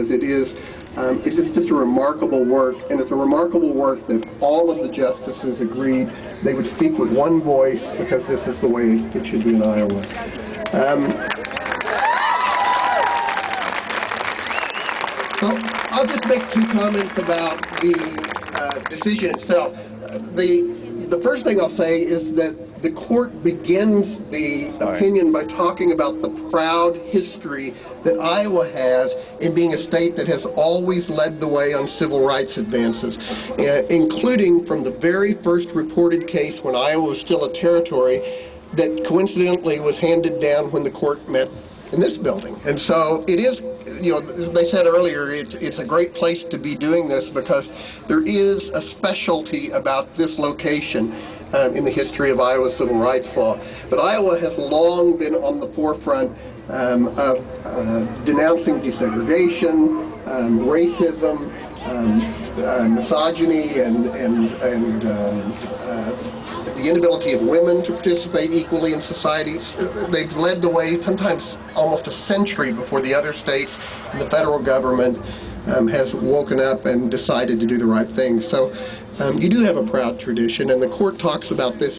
because it is just a remarkable work, and it's a remarkable work that all of the justices agreed they would speak with one voice because this is the way it should be in Iowa. So I'll just make two comments about the decision itself. The first thing I'll say is that the court begins the opinion by talking about the proud history that Iowa has in being a state that has always led the way on civil rights advances, including from the very first reported case when Iowa was still a territory that coincidentally was handed down when the court met in this building. And so it is, you know, as they said earlier, it's a great place to be doing this because there is a specialty about this location in the history of Iowa civil rights law. But Iowa has long been on the forefront of denouncing desegregation, racism, misogyny, and the inability of women to participate equally in society. They've led the way sometimes almost a century before the other states and the federal government has woken up and decided to do the right thing. So you do have a proud tradition, and the court talks about this